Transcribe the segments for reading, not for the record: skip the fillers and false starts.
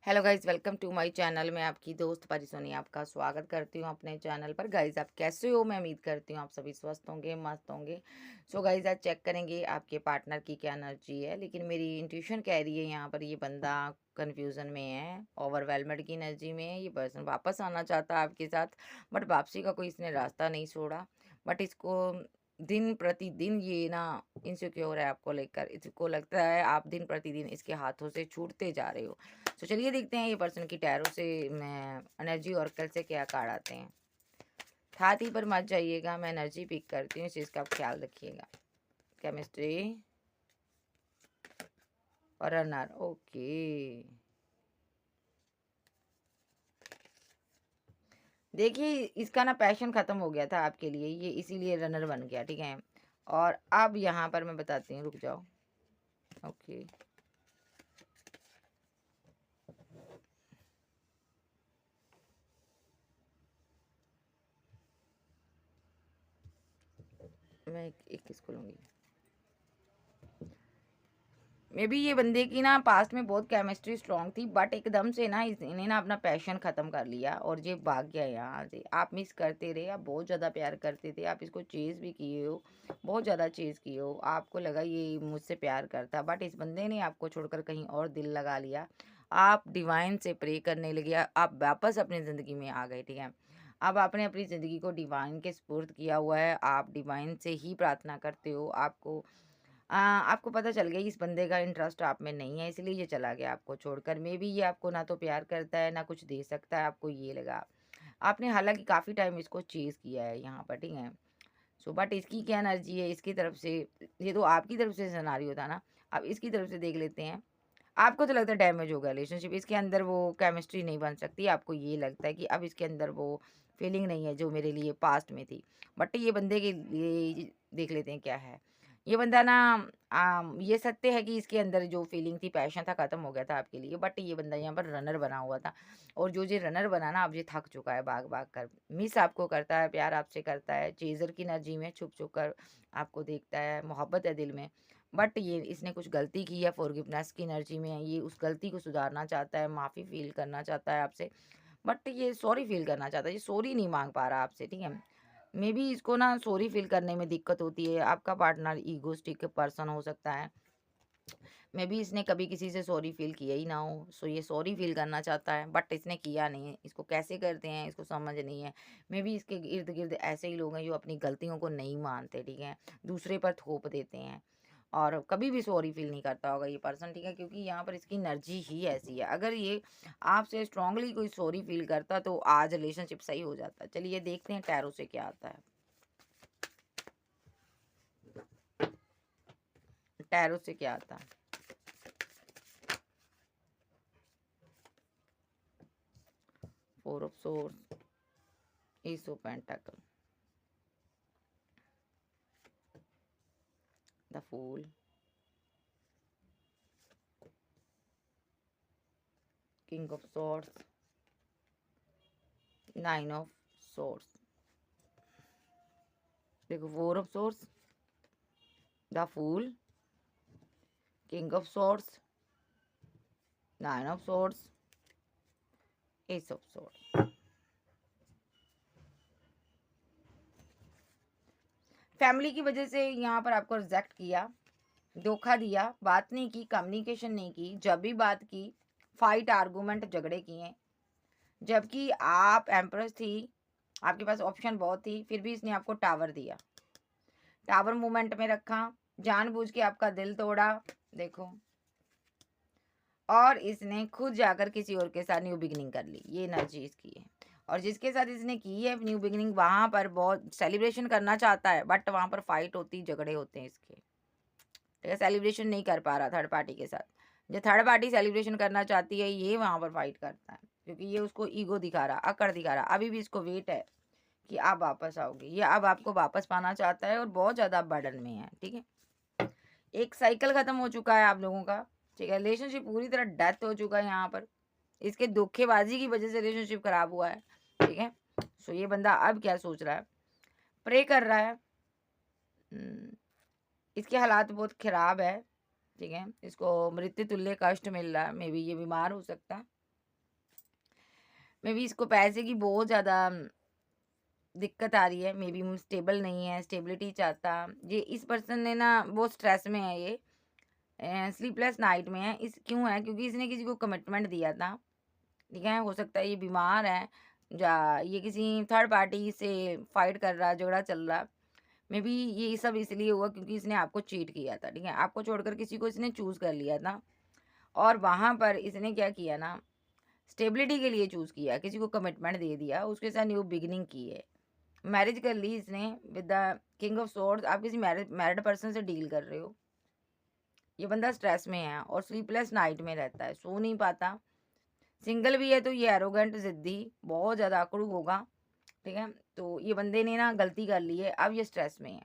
Hello guys, welcome to my channel. मैं आपकी दोस्त परिसोनी आपका स्वागत करती हूँ अपने चैनल पर। गाइज, आप कैसे हो? मैं उम्मीद करती हूँ आप सभी स्वस्थ होंगे, मस्त होंगे। सो गाइज, आज चेक करेंगे आपके पार्टनर की क्या एनर्जी है। लेकिन मेरी इंट्यूशन कह रही है यहाँ पर ये बंदा कन्फ्यूज़न में है, ओवरवेलमेड की एनर्जी में है। ये पर्सन वापस आना चाहता है आपके साथ, बट वापसी का कोई इसने रास्ता नहीं छोड़ा। बट इसको दिन प्रतिदिन ये ना इनसिक्योर है आपको लेकर। इसको लगता है आप दिन प्रतिदिन इसके हाथों से छूटते जा रहे हो। तो चलिए देखते हैं ये पर्सन की टैरो से मैं एनर्जी और कल से क्या कार्ड आते हैं। छाती पर मत जाइएगा, मैं एनर्जी पिक करती हूँ, इस चीज़ का आप ख्याल रखिएगा। केमिस्ट्री और रनर, ओके। देखिए, इसका ना पैशन ख़त्म हो गया था आपके लिए, ये इसीलिए रनर बन गया, ठीक है। और अब यहाँ पर मैं बताती हूँ, रुक जाओ। ओके, मैं एक किसको लूँगी। मे बी ये बंदे की ना पास्ट में बहुत केमिस्ट्री स्ट्रांग थी, बट एकदम से ना इन्हें ना अपना पैशन ख़त्म कर लिया और ये भाग गया यहाँ से। आप मिस करते रहे, आप बहुत ज़्यादा प्यार करते थे, आप इसको चेज़ भी किए हो, बहुत ज़्यादा चेज़ किए हो। आपको लगा ये मुझसे प्यार करता, बट इस बंदे ने आपको छोड़कर कहीं और दिल लगा लिया। आप डिवाइन से प्रे करने लगे, आप वापस अपनी ज़िंदगी में आ गए, ठीक है। अब आपने अपनी ज़िंदगी को डिवाइन के सुपुर्द किया हुआ है, आप डिवाइन से ही प्रार्थना करते हो। आपको पता चल गया इस बंदे का इंटरेस्ट आप में नहीं है, इसलिए ये चला गया आपको छोड़कर। मे बी ये आपको ना तो प्यार करता है, ना कुछ दे सकता है, आपको ये लगा। आपने हालाँकि काफ़ी टाइम इसको चेज़ किया है यहाँ पर, ठीक है। सो बट इसकी क्या एनर्जी है इसकी तरफ से, ये तो आपकी तरफ से सिनेरियो था ना, अब इसकी तरफ से देख लेते हैं। आपको तो लगता है डैमेज हो गया रिलेशनशिप, इसके अंदर वो केमिस्ट्री नहीं बन सकती, आपको ये लगता है कि अब इसके अंदर वो फीलिंग नहीं है जो मेरे लिए पास्ट में थी। बट ये बंदे के लिए देख लेते हैं क्या है। ये बंदा ना ये सत्य है कि इसके अंदर जो फीलिंग थी, पैशन था, खत्म हो गया था आपके लिए। बट ये बंदा यहाँ पर रनर बना हुआ था, और जो ये रनर बना ना, अब ये थक चुका है भाग भाग कर। मिस आपको करता है, प्यार आपसे करता है, चेजर की एनर्जी में छुप छुप कर आपको देखता है, मोहब्बत है दिल में। बट ये इसने कुछ गलती की है, फॉरगिवनेस की एनर्जी में है, ये उस गलती को सुधारना चाहता है, माफ़ी फ़ील करना चाहता है आपसे। बट ये सॉरी फ़ील करना चाहता है, ये सॉरी नहीं माँग पा रहा आपसे, ठीक है। मेबी इसको ना सॉरी फ़ील करने में दिक्कत होती है, आपका पार्टनर ईगोइस्टिक पर्सन हो सकता है। मेबी इसने कभी किसी से सॉरी फ़ील किया ही ना हो, सो ये सॉरी फ़ील करना चाहता है, बट इसने किया नहीं है। इसको कैसे करते हैं, इसको समझ नहीं है। मेबी इसके इर्द-गिर्द ऐसे ही लोग हैं जो अपनी गलतियों को नहीं मानते, ठीक है, दूसरे पर थोप देते हैं। और कभी भी सॉरी फ़ील नहीं करता होगा ये पर्सन, ठीक है, क्योंकि यहाँ पर इसकी एनर्जी ही ऐसी है। अगर ये आपसे स्ट्रांगली कोई सॉरी फ़ील करता तो आज रिलेशनशिप सही हो जाता। चलिए देखते हैं टैरो से क्या आता है। टैरो से क्या आता है? 4 of swords, ace of pentacle, the fool, king of swords, 9 of swords. देखो, 4 of swords, the fool, king of swords, 9 of swords, ace of swords. Family की वजह से यहाँ पर आपको रिजेक्ट किया, धोखा दिया, बात नहीं की, कम्युनिकेशन नहीं की, जब भी बात की फाइट, आर्गूमेंट, झगड़े किए। जबकि आप एम्प्रेस थी, आपके पास ऑप्शन बहुत थी, फिर भी इसने आपको टावर दिया, टावर मूवमेंट में रखा, जानबूझ के आपका दिल तोड़ा। देखो, और इसने खुद जाकर किसी और के साथ न्यू बिगिनिंग कर ली, ये एनर्जी इसकी है। और जिसके साथ इसने की है न्यू बिगिनिंग, वहां पर बहुत सेलिब्रेशन करना चाहता है, बट वहां पर फाइट होती, झगड़े होते हैं इसके, ठीक है। सेलिब्रेशन नहीं कर पा रहा थर्ड पार्टी के साथ। जो थर्ड पार्टी सेलिब्रेशन करना चाहती है, ये वहां पर फाइट करता है, क्योंकि ये उसको ईगो दिखा रहा, अकड़ दिखा रहा। अभी भी इसको वेट है कि आप वापस आओगे, ये अब आपको वापस पाना चाहता है, और बहुत ज्यादा बर्डन में है, ठीक है। एक साइकिल खत्म हो चुका है आप लोगों का, ठीक है। रिलेशनशिप पूरी तरह डेथ हो चुका है यहाँ पर, इसके धोखेबाजी की वजह से रिलेशनशिप खराब हुआ है, ठीक है। सो ये बंदा अब क्या सोच रहा है, प्रे कर रहा है। इसके हालात बहुत खराब है, ठीक है। इसको मृत्यु तुल्य कष्ट मिल रहा है, मे बी ये बीमार हो सकता है, मे बी इसको पैसे की बहुत ज़्यादा दिक्कत आ रही है, मे बी स्टेबल नहीं है, स्टेबिलिटी चाहता। ये इस पर्सन ने ना बहुत स्ट्रेस में है ये, स्लीपलेस नाइट में है। इस क्यों है? क्योंकि इसने किसी को कमिटमेंट दिया था, ठीक है? हो सकता है ये बीमार है, या ये किसी थर्ड पार्टी से फाइट कर रहा, झगड़ा चल रहा। मे बी ये सब इसलिए हुआ क्योंकि इसने आपको चीट किया था, ठीक है? आपको छोड़कर किसी को इसने चूज़ कर लिया था, और वहाँ पर इसने क्या किया ना, स्टेबिलिटी के लिए चूज़ किया, किसी को कमिटमेंट दे दिया, उसके साथ न्यू बिगिनिंग की है। मैरिज कर ली इसने with the king of swords. आप किसी मैरिड पर्सन से डील कर रहे हो। ये बंदा स्ट्रेस में है और स्लीपलेस नाइट में रहता है, सो नहीं पाता। सिंगल भी है तो ये एरोगेंट, ज़िद्दी, बहुत ज़्यादा अकड़ू होगा, ठीक है? तो ये बंदे ने ना गलती कर ली है, अब ये स्ट्रेस में है।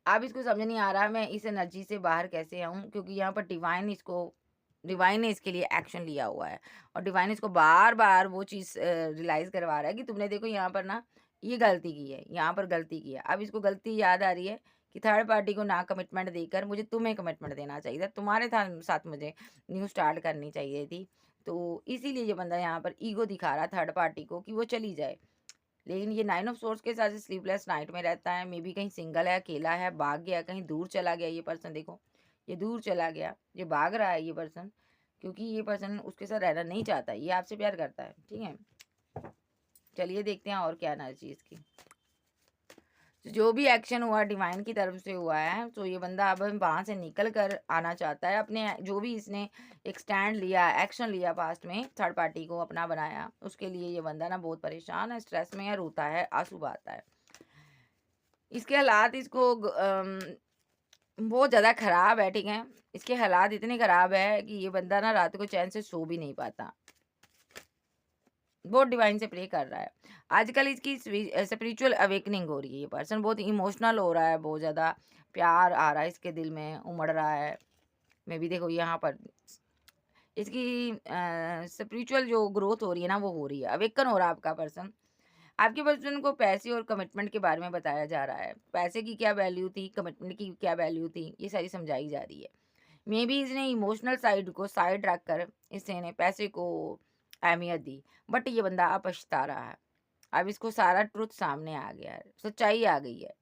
अब इसको समझ नहीं आ रहा मैं इस एनर्जी से बाहर कैसे आऊँ, क्योंकि यहाँ पर डिवाइन ने इसके लिए एक्शन लिया हुआ है, और डिवाइन इसको बार-बार वो चीज़ रियलाइज़ करवा रहा है कि तुमने देखो यहाँ पर ना ये गलती की है, यहाँ पर गलती की है। अब इसको गलती याद आ रही है कि थर्ड पार्टी को ना कमिटमेंट देकर मुझे तुम्हें कमिटमेंट देना चाहिए था, तुम्हारे साथ मुझे न्यू स्टार्ट करनी चाहिए थी। तो इसीलिए ये बंदा यहाँ पर ईगो दिखा रहा है थर्ड पार्टी को कि वो चली जाए। लेकिन ये 9 ऑफ सोर्ड्स के साथ स्लीपलेस नाइट में रहता है, मे बी कहीं सिंगल है, अकेला है, भाग गया, कहीं दूर चला गया ये पर्सन। देखो, ये दूर चला गया, ये भाग रहा है ये पर्सन, क्योंकि ये पर्सन उसके साथ रहना नहीं चाहता, ये आपसे प्यार करता है, ठीक है? चलिए देखते हैं और क्या एनर्जी इसकी। जो भी एक्शन हुआ डिवाइन की तरफ से हुआ है, तो ये बंदा अब वहाँ से निकल कर आना चाहता है। अपने जो भी इसने एक स्टैंड लिया, एक्शन लिया पास्ट में, थर्ड पार्टी को अपना बनाया, उसके लिए ये बंदा ना बहुत परेशान है, स्ट्रेस में है, रोता है, आंसू बहाता है। इसके हालात इसको बहुत ज़्यादा ख़राब है, ठीक है? इसके हालात इतने ख़राब है कि ये बंदा ना रात को चैन से सो भी नहीं पाता। बहुत डिवाइन से प्रे कर रहा है। आजकल इसकी स्पिरिचुअल अवेकनिंग हो रही है। ये पर्सन बहुत इमोशनल हो रहा है, बहुत ज़्यादा प्यार आ रहा है इसके दिल में, उमड़ रहा है। मैं भी देखो यहाँ पर इसकी स्पिरिचुअल जो ग्रोथ हो रही है ना, वो हो रही है, अवेकन हो रहा है आपका पर्सन। आपके पर्सन को पैसे और कमिटमेंट के बारे में बताया जा रहा है। पैसे की क्या वैल्यू थी, कमिटमेंट की क्या वैल्यू थी, ये सारी समझाई जा रही है। मे बी इसने इमोशनल साइड को साइड रख कर इसने पैसे को अहमियत दी, बट ये बंदा अब पछता रहा है। अब इसको सारा ट्रुथ सामने आ गया है, सच्चाई आ गई है।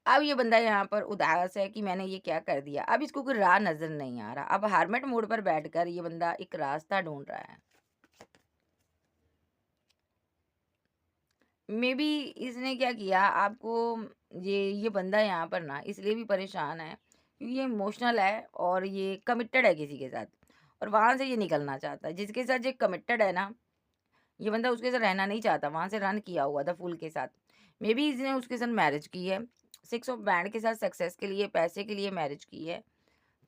अब ये बंदा यहाँ पर उदास है कि मैंने ये क्या कर दिया। अब इसको कोई राह नजर नहीं आ रहा। अब हार्मेट मोड पर बैठकर ये बंदा एक रास्ता ढूंढ रहा है। मे बी इसने क्या किया आपको, ये बंदा यहाँ पर ना इसलिए भी परेशान है क्योंकि ये इमोशनल है और ये कमिटेड है किसी के साथ, और वहां से ये निकलना चाहता है। जिसके साथ ये कमिटेड है ना, ये बंदा उसके साथ रहना नहीं चाहता, वहां से रन किया हुआ था फूल के साथ। मे बी इसने उसके साथ मैरिज की है, 6 ऑफ बैंड के साथ, सक्सेस के लिए, पैसे के लिए मैरिज की है।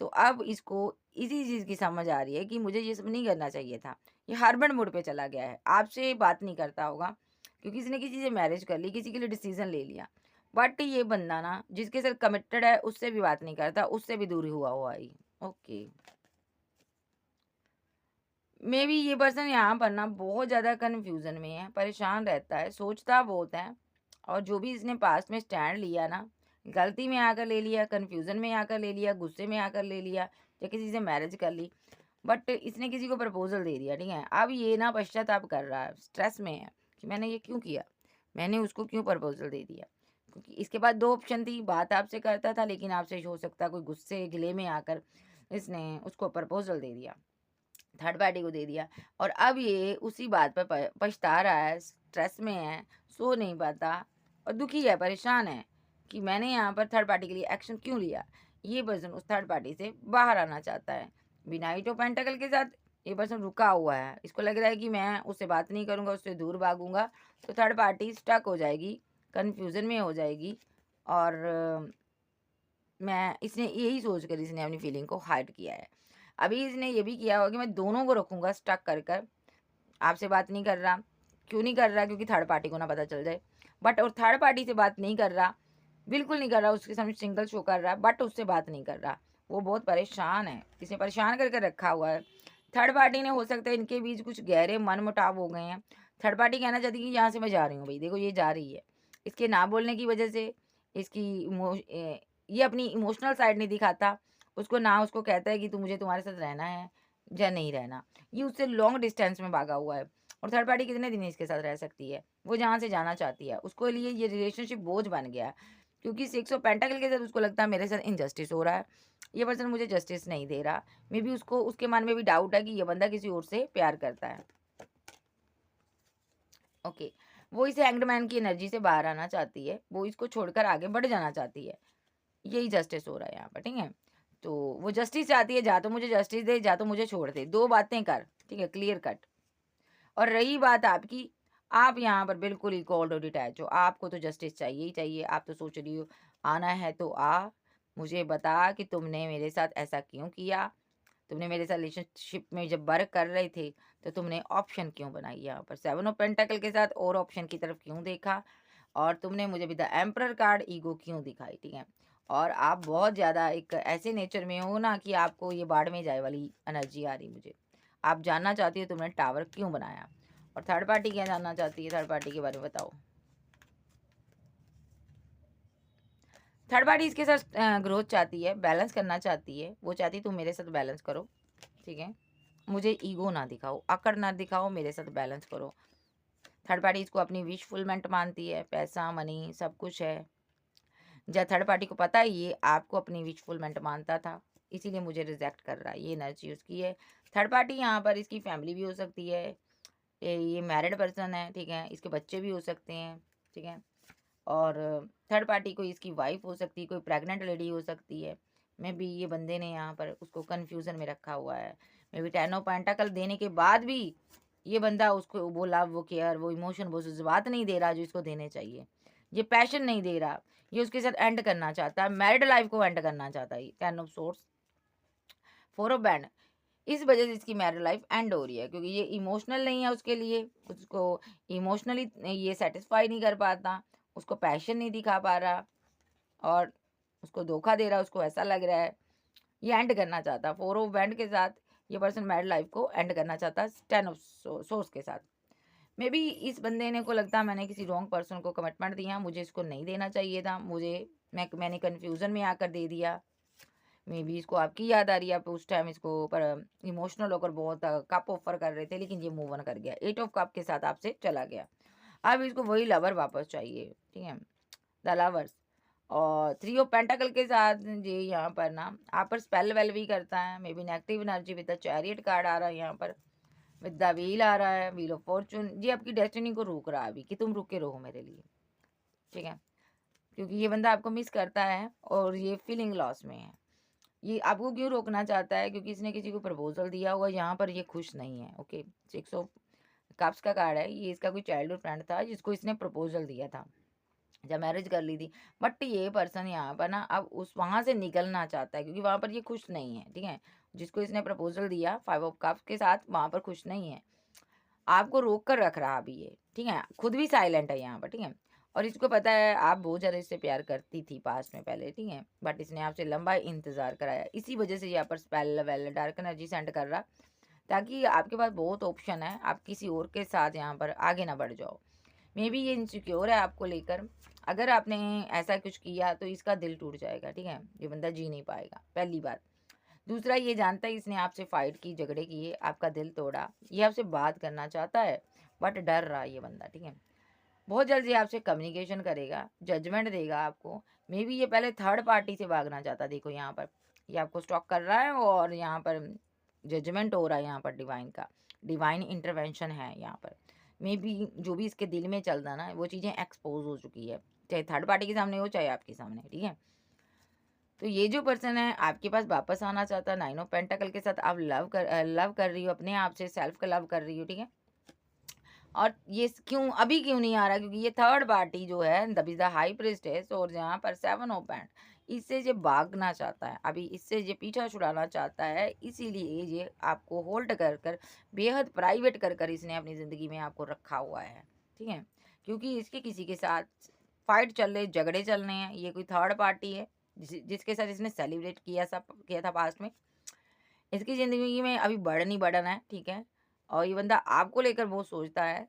तो अब इसको इसी चीज की समझ आ रही है कि मुझे ये सब नहीं करना चाहिए था। ये हर्बन मोड पे चला गया है, आपसे बात नहीं करता होगा क्योंकि इसने किसी से मैरिज कर ली, किसी के लिए डिसीजन ले लिया। बट ये बंदा ना जिसके साथ कमिटेड है उससे भी बात नहीं करता, उससे भी दूरी हुआ ही। ओके, मे बी ये पर्सन यहाँ पर ना बहुत ज़्यादा कन्फ्यूज़न में है, परेशान रहता है, सोचता बहुत है, और जो भी इसने पास्ट में स्टैंड लिया ना, गलती में आकर ले लिया, कन्फ्यूज़न में आकर ले लिया, गुस्से में आकर ले लिया, या किसी से मैरिज कर ली, बट इसने किसी को प्रपोजल दे दिया, ठीक है? अब ये ना पश्चाताप कर रहा है, स्ट्रेस में है कि मैंने ये क्यों किया, मैंने उसको क्यों प्रपोजल दे दिया। क्योंकि इसके बाद 2 ऑप्शन थी, बात आपसे करता था लेकिन आपसे हो सकता है कोई गुस्से गिले में आकर इसने उसको प्रपोजल दे दिया, थर्ड पार्टी को दे दिया, और अब ये उसी बात पर पछता रहा है, स्ट्रेस में है, सो नहीं पाता और दुखी है, परेशान है कि मैंने यहाँ पर थर्ड पार्टी के लिए एक्शन क्यों लिया। ये पर्सन उस थर्ड पार्टी से बाहर आना चाहता है। नाइट ऑफ पेंटाकल के साथ ये पर्सन रुका हुआ है, इसको लग रहा है कि मैं उससे बात नहीं करूँगा, उससे दूर भागूंगा तो थर्ड पार्टी स्टक हो जाएगी, कन्फ्यूज़न में हो जाएगी, और मैं इसने यही सोचकर इसने अपनी फीलिंग को हाइड किया है। अभी इसने ये भी किया होगा कि मैं दोनों को रखूँगा स्टक कर कर, आपसे बात नहीं कर रहा। क्यों नहीं कर रहा? क्योंकि थर्ड पार्टी को ना पता चल जाए। बट और थर्ड पार्टी से बात नहीं कर रहा, बिल्कुल नहीं कर रहा, उसके सामने सिंगल शो कर रहा है बट उससे बात नहीं कर रहा। वो बहुत परेशान है, इसे परेशान करके रखा हुआ है। थर्ड पार्टी ने, हो सकता है इनके बीच कुछ गहरे मनमुटाव हो गए हैं। थर्ड पार्टी कहना चाहती है कि यहाँ से मैं जा रही हूँ भई, देखो ये जा रही है। इसके ना बोलने की वजह से इसकी ये अपनी इमोशनल साइड नहीं दिखाता। उसको ना उसको कहता है कि तू मुझे तुम्हारे साथ रहना है, या नहीं रहना। ये उससे लॉन्ग डिस्टेंस में भागा हुआ है। और थर्ड पार्टी कितने दिन इसके साथ रह सकती है? वो जहाँ से जाना चाहती है। उसको लिए ये रिलेशनशिप बोझ बन गया है। क्योंकि सिक्स ऑफ पेंटाकल के साथ उसको लगता है मेरे साथ इनजस्टिस हो रहा है। ये पर्सन मुझे जस्टिस नहीं दे रहा। मे बी उसको उसके मन में भी डाउट है कि ये बंदा किसी और से प्यार करता है। ओके। वो इस हैंग्ड मैन की एनर्जी से बाहर आना चाहती है। वो इसको छोड़कर आगे बढ़ जाना चाहती है। यही जस्टिस हो रहा है यहाँ पर, ठीक है। तो वो जस्टिस चाहती है, जा तो मुझे जस्टिस दे, जा तो मुझे छोड़ दे। 2 बातें कर, ठीक है, क्लियर कट। और रही बात आपकी, आप यहाँ पर बिल्कुल ही कोल्ड और डिटैच हो। आपको तो जस्टिस चाहिए ही चाहिए। आप तो सोच रही हो आना है तो आ, मुझे बता कि तुमने मेरे साथ ऐसा क्यों किया? तुमने मेरे साथ रिलेशनशिप में जब वर्क कर रहे थे, तो तुमने ऑप्शन क्यों बनाई यहाँ पर? 7 ऑफ पेंटाकल के साथ और ऑप्शन की तरफ क्यों देखा? और तुमने मुझे भी द एम्परर कार्ड ईगो क्यों दिखाई, ठीक है? और आप बहुत ज़्यादा एक ऐसे नेचर में हो ना कि आपको ये बाढ़ में जाए वाली एनर्जी आ रही मुझे। आप जानना चाहती हो तुमने टावर क्यों बनाया? और थर्ड पार्टी क्या जानना चाहती है? थर्ड पार्टी के बारे में बताओ। थर्ड पार्टी इसके साथ ग्रोथ चाहती है, बैलेंस करना चाहती है। वो चाहती है तुम मेरे साथ बैलेंस करो, ठीक है? मुझे ईगो ना दिखाओ, अकड़ ना दिखाओ, मेरे साथ बैलेंस करो। थर्ड पार्टी इसको अपनी विश फुलमेंट मानती है, पैसा, मनी सब कुछ है। जब थर्ड पार्टी को पता है ये आपको अपनी विश फुलमेंट मानता था, इसीलिए मुझे रिजेक्ट कर रहा है। ये एनर्जी उसकी है। थर्ड पार्टी यहाँ पर इसकी फैमिली भी हो सकती है। ये मैरिड पर्सन है, ठीक है? इसके बच्चे भी हो सकते हैं, ठीक है? और थर्ड पार्टी कोई इसकी वाइफ हो सकती है, कोई प्रेग्नेंट लेडी हो सकती है। मे बी ये बंदे ने यहाँ पर उसको कन्फ्यूज़न में रखा हुआ है। मे बी 10 ऑफ पेंटाकल देने के बाद भी ये बंदा उसको वो लव, वो केयर, वो इमोशन, वो जज़्बात नहीं दे रहा जो इसको देने चाहिए। ये पैशन नहीं दे रहा। ये उसके साथ एंड करना चाहता है, मैरिड लाइफ को एंड करना चाहता है। 10 ऑफ सोर्ड्स, 4 ऑफ बैंड। इस वजह से इसकी मैरिड लाइफ एंड हो रही है, क्योंकि ये इमोशनल नहीं है उसके लिए। उसको इमोशनली ये सेटिस्फाई नहीं कर पाता, उसको पैशन नहीं दिखा पा रहा, और उसको धोखा दे रहा है। उसको ऐसा लग रहा है ये एंड करना चाहता। 4 ऑफ बैंड के साथ ये पर्सन मैरिड लाइफ को एंड करना चाहता है 10 ऑफ सोर्स के साथ। मे बी इस बंदे ने को लगता है मैंने किसी रॉन्ग पर्सन को कमिटमेंट दिया, मुझे इसको नहीं देना चाहिए था, मैंने कन्फ्यूज़न में आकर दे दिया। मे बी इसको आपकी याद आ रही है, आप उस टाइम इसको पर इमोशनल होकर बहुत कप ऑफर कर रहे थे, लेकिन ये मूव ऑन कर गया। 8 ऑफ कप के साथ आपसे चला गया। अब इसको वही लवर वापस चाहिए, ठीक है? The lovers. और 3 ऑफ पेंटाकल के साथ ये यहाँ पर ना आप पर स्पेल वेल भी करता है। Maybe negative energy with the chariot card आ रहा है यहाँ पर, विद द व्हील आ रहा है, व्हील ऑफ फॉर्चून। ये आपकी डेस्टिनी को रोक रहा है अभी कि तुम रुके रहो मेरे लिए, ठीक है? क्योंकि ये बंदा आपको मिस करता है और ये फीलिंग लॉस में है। ये आपको क्यों रोकना चाहता है? क्योंकि इसने किसी को प्रपोजल दिया हुआ, यहाँ पर ये खुश नहीं है। ओके, 6 ऑफ कप्स का कार्ड है। ये इसका कोई चाइल्डहुड फ्रेंड था जिसको इसने प्रपोजल दिया था जब मैरिज कर ली थी। बट ये पर्सन यहाँ पर ना अब उस वहाँ से निकलना चाहता है, क्योंकि वहाँ पर ये खुश नहीं है, ठीक है? जिसको इसने प्रपोजल दिया 5 ऑफ कप्स के साथ, वहाँ पर खुश नहीं है। आपको रोक कर रख रहा अभी ये, ठीक है? खुद भी साइलेंट है यहाँ पर, ठीक है? और इसको पता है आप बहुत ज़्यादा इससे प्यार करती थी पास्ट में पहले, ठीक है? बट इसने आपसे लंबा इंतज़ार कराया। इसी वजह से यहाँ पर spell well dark energy send कर रहा, ताकि आपके पास बहुत ऑप्शन है, आप किसी और के साथ यहाँ पर आगे ना बढ़ जाओ। मे बी ये इनसिक्योर है आपको लेकर। अगर आपने ऐसा कुछ किया तो इसका दिल टूट जाएगा, ठीक है? ये बंदा जी नहीं पाएगा, पहली बात। दूसरा, ये जानता है इसने आपसे फाइट की, झगड़े किए, आपका दिल तोड़ा। ये आपसे बात करना चाहता है, बट डर रहा है ये बंदा, ठीक है? बहुत जल्द ये आपसे कम्युनिकेशन करेगा, जजमेंट देगा आपको। मे बी ये पहले थर्ड पार्टी से भागना चाहता। देखो यहाँ पर ये आपको स्टॉक कर रहा है, और यहाँ पर जजमेंट हो रहा है यहाँ पर डिवाइन का। डिवाइन इंटरवेंशन है यहाँ पर। मे बी जो भी इसके दिल में चल रहा ना, वो चीज़ें एक्सपोज हो चुकी है, चाहे थर्ड पार्टी के सामने हो चाहे आपके सामने, ठीक है? तो ये जो पर्सन है आपके पास वापस आना चाहता है। 9 ऑफ पेंटाकल के साथ आप लव कर रही हो, अपने आप से सेल्फ का लव कर रही हो, ठीक है? और ये क्यों अभी क्यों नहीं आ रहा? क्योंकि ये थर्ड पार्टी जो है the is the high priestess, और यहाँ पर 7 ऑफ बैंड, इससे ये भागना चाहता है, अभी इससे ये पीछा छुड़ाना चाहता है। इसीलिए ये आपको होल्ड कर कर, बेहद प्राइवेट कर कर इसने अपनी ज़िंदगी में आपको रखा हुआ है, ठीक है? क्योंकि इसके किसी के साथ फाइट चल रहे, झगड़े चल रहे हैं। ये कोई थर्ड पार्टी है जिसके साथ इसने सेलिब्रेट किया था पास्ट में। इसकी ज़िंदगी में अभी बर्डन ही बर्डन है, ठीक है? और ये बंदा आपको लेकर बहुत सोचता है।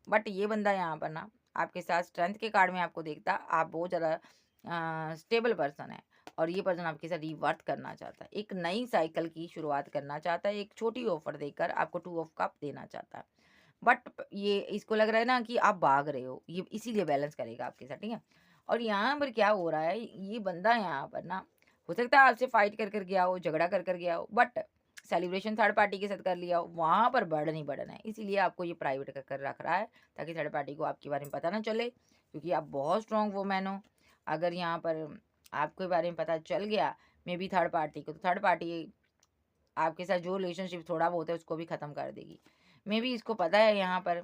बट ये बंदा यहाँ पर ना आपके साथ स्ट्रेंथ के कार्ड में आपको देखता, आप बहुत ज़्यादा स्टेबल पर्सन है। और ये पर्सन आपके साथ रिवर्ट करना चाहता है, एक नई साइकिल की शुरुआत करना चाहता है, एक छोटी ऑफर देकर आपको 2 ऑफ कप देना चाहता है। बट ये इसको लग रहा है ना कि आप भाग रहे हो, ये इसीलिए बैलेंस करेगा आपके साथ, ठीक है। और यहाँ पर क्या हो रहा है, ये बंदा यहाँ पर ना हो सकता है आपसे फाइट कर गया हो, झगड़ा कर गया हो, बट सेलिब्रेशन थर्ड पार्टी के साथ कर लिया हो, वहाँ पर बर्ड नहीं बढ़ना है, इसीलिए आपको ये प्राइवेट कर रख रहा है, ताकि थर्ड पार्टी को आपके बारे में पता ना चले, क्योंकि आप बहुत स्ट्रॉन्ग वुमेन हो। अगर यहाँ पर आपके बारे में पता चल गया मे बी थर्ड पार्टी को, तो थर्ड पार्टी आपके साथ जो रिलेशनशिप थोड़ा बहुत है उसको भी ख़त्म कर देगी। मे बी इसको पता है यहाँ पर